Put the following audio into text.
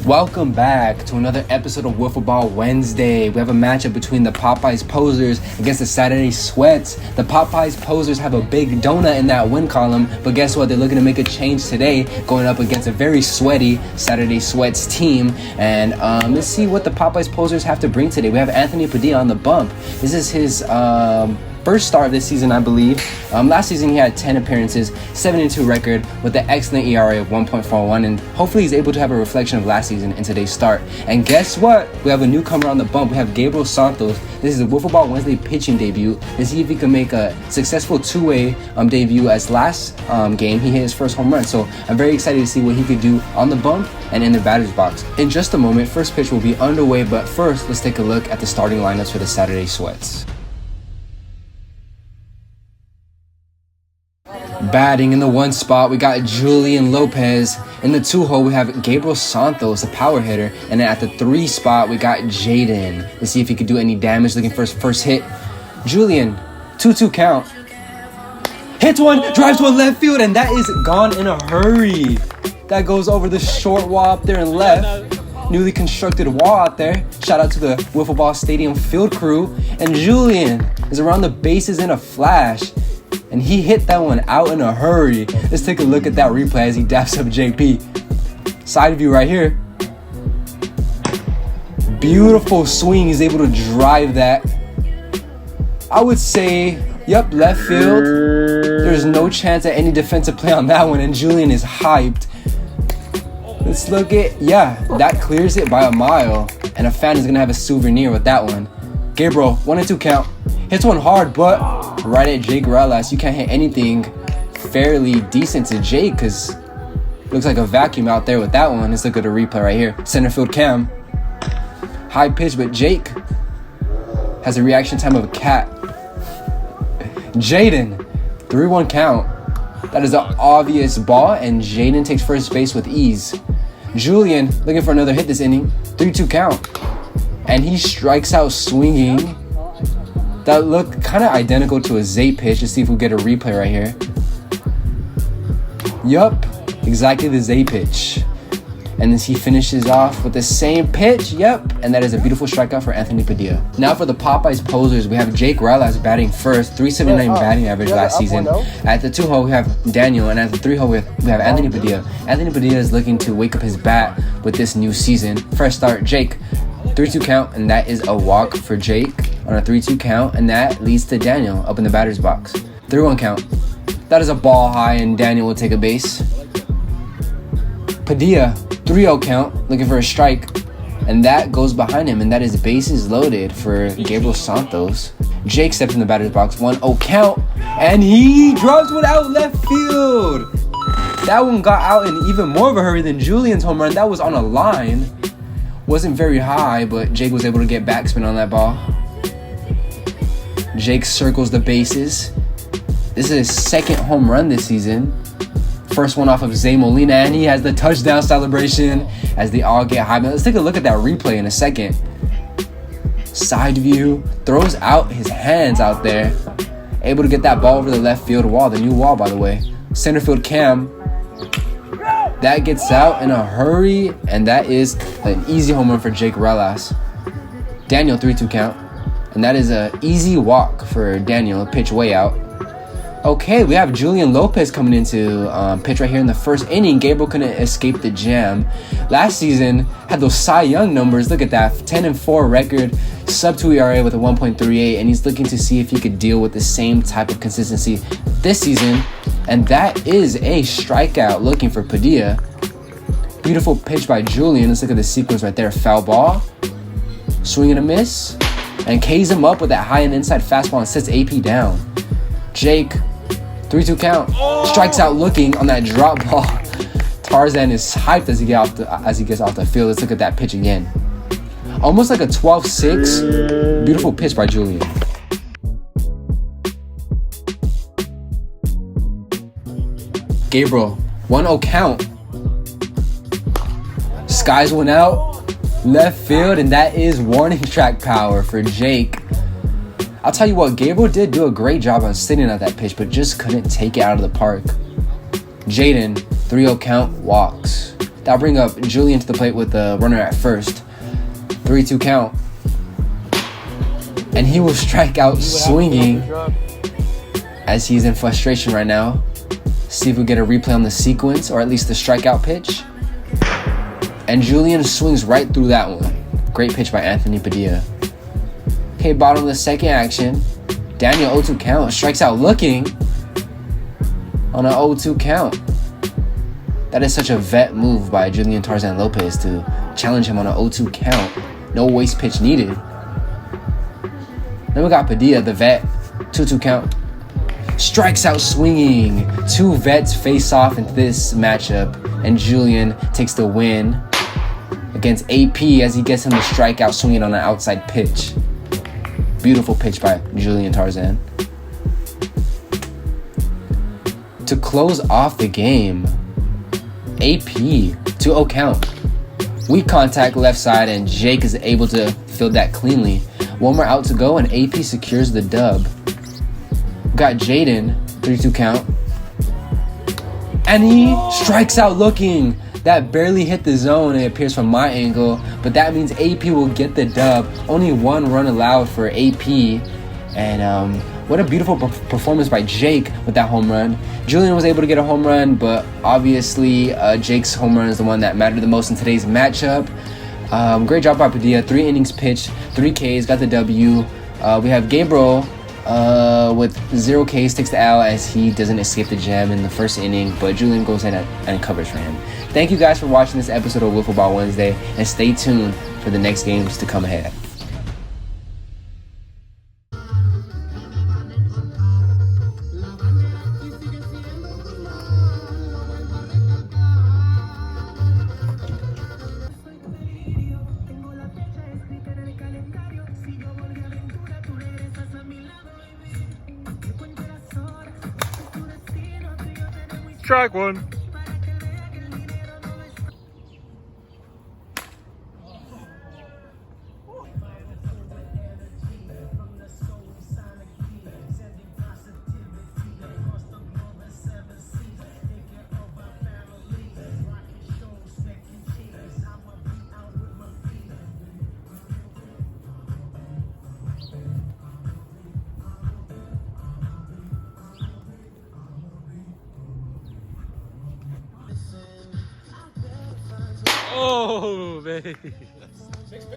Welcome back to another episode of Wiffle Ball Wednesday. We have a matchup between the Popeyes Posers against the Saturday Sweats. The Popeyes Posers have a big donut in that win column, but guess what? They're looking to make a change today, going up against a very sweaty Saturday Sweats team. And let's see what the Popeyes Posers have to bring today. We have Anthony Padilla on the bump. This is his first start of this season, I believe. Last season he had 10 appearances, 7-2 record with an excellent ERA of 1.41, and hopefully he's able to have a reflection of last season in today's start. And guess what? We have a newcomer on the bump. We have Gabriel Santos. This is a Wiffle Ball Wednesday pitching debut. Let's see if he can make a successful two-way debut, as last game he hit his first home run. So I'm very excited to see what he could do on the bump and in the batter's box. In just a moment, first pitch will be underway, but first let's take a look at the starting lineups for the Saturday Sweats. Batting in the 1 spot, we got Julian Lopez. In the 2 hole, we have Gabriel Santos, a power hitter. And then at the 3 spot, we got Jaden. Let's see if he could do any damage. Looking for his first hit. Julian, 2-2 count. Hits one, drives one left field, and that is gone in a hurry. That goes over the short wall up there in left. Newly constructed wall out there. Shout out to the Wiffle Ball Stadium field crew. And Julian is around the bases in a flash. And he hit that one out in a hurry. Let's take a look at that replay as he daps up JP. Side view right here. Beautiful swing. He's able to drive that. I would say, yep, left field. There's no chance at any defensive play on that one. And Julian is hyped. Let's look at, yeah, that clears it by a mile. And a fan is going to have a souvenir with that one. Gabriel, 1-2 count. Hits one hard, but right at Jake Relas. You can't hit anything fairly decent to Jake because looks like a vacuum out there with that one. Let's look at the replay right here. Center field cam. High pitch, but Jake has a reaction time of a cat. Jaden, 3-1 count. That is an obvious ball, and Jaden takes first base with ease. Julian looking for another hit this inning. 3-2 count. And he strikes out swinging. That looked kind of identical to a Zay pitch. Let's see if we get a replay right here. Yup, exactly the Zay pitch. And then he finishes off with the same pitch. Yep, and that is a beautiful strikeout for Anthony Padilla. Now for the Popeyes Posers, we have Jake Relas batting first, 379 batting average last season. At the 2 hole, we have Daniel, and at the 3 hole, we have Anthony Padilla. Anthony Padilla is looking to wake up his bat with this new season. First start, Jake, 3-2 count, and that is a walk for Jake on a 3-2 count, and that leads to Daniel up in the batter's box. 3-1 count. That is a ball high, and Daniel will take a base. Padilla, 3-0 count, looking for a strike, and that goes behind him, and that is bases loaded for Gabriel Santos. Jake steps in the batter's box, 1-0 count, and he drops one out left field. That one got out in even more of a hurry than Julian's home run. That was on a line. Wasn't very high, but Jake was able to get backspin on that ball. Jake circles the bases. This is his second home run this season. First one off of Zay Molina, and he has the touchdown celebration as they all get high. Let's take a look at that replay in a second. Side view, throws out his hands out there. Able to get that ball over the left field wall, the new wall, by the way. Center field cam. That gets out in a hurry, and that is an easy home run for Jake Relas. Daniel, 3-2 count. And that is an easy walk for Daniel, a pitch way out. Okay, we have Julian Lopez coming into pitch right here in the first inning. Gabriel couldn't escape the jam. Last season, had those Cy Young numbers. Look at that, 10-4 record, sub-2 ERA with a 1.38, and he's looking to see if he could deal with the same type of consistency this season. And that is a strikeout looking for Padilla. Beautiful pitch by Julian. Let's look at the sequence right there. Foul ball, swing and a miss, and K's him up with that high and inside fastball and sets AP down. Jake, 3-2 count, strikes out looking on that drop ball. Tarzan is hyped as he gets off the field. Let's look at that pitch again. Almost like a 12-6. Beautiful pitch by Julian. Gabriel, 1-0 count. Skies one out, left field, and that is warning track power for Jake. I'll tell you what, Gabriel did do a great job on sitting at that pitch, but just couldn't take it out of the park. Jaden, 3-0 count, walks. That'll bring up Julian to the plate with the runner at first. 3-2 count. And he will strike out swinging as he's in frustration right now. See if we get a replay on the sequence, or at least the strikeout pitch. And Julian swings right through that one. Great pitch by Anthony Padilla. Okay, bottom of the second action. Daniel 0-2 count. Strikes out looking on an 0-2 count. That is such a vet move by Julian Tarzan Lopez to challenge him on an 0-2 count. No waste pitch needed. Then we got Padilla, the vet. 2-2 count. Strikes out swinging. Two vets face off in this matchup, and Julian takes the win against AP as he gets him to strike out swinging on an outside pitch. Beautiful pitch by Julian Tarzan. To close off the game, AP 2-0 count. Weak contact left side, and Jake is able to field that cleanly. One more out to go, and AP secures the dub. Got Jaden, 3-2 count. And he strikes out looking. That barely hit the zone, it appears from my angle, but that means AP will get the dub. Only one run allowed for AP. And what a beautiful performance by Jake with that home run. Julian was able to get a home run, but obviously Jake's home run is the one that mattered the most in today's matchup. Great job by Padilla. 3 innings pitched, 3 Ks, got the W. We have Gabriel with 0 Ks, takes the L as he doesn't escape the gem in the first inning, but Julian goes in and covers for him. Thank you guys for watching this episode of Wiffle Ball Wednesday, and stay tuned for the next games to come ahead. Strike one. Oh, baby.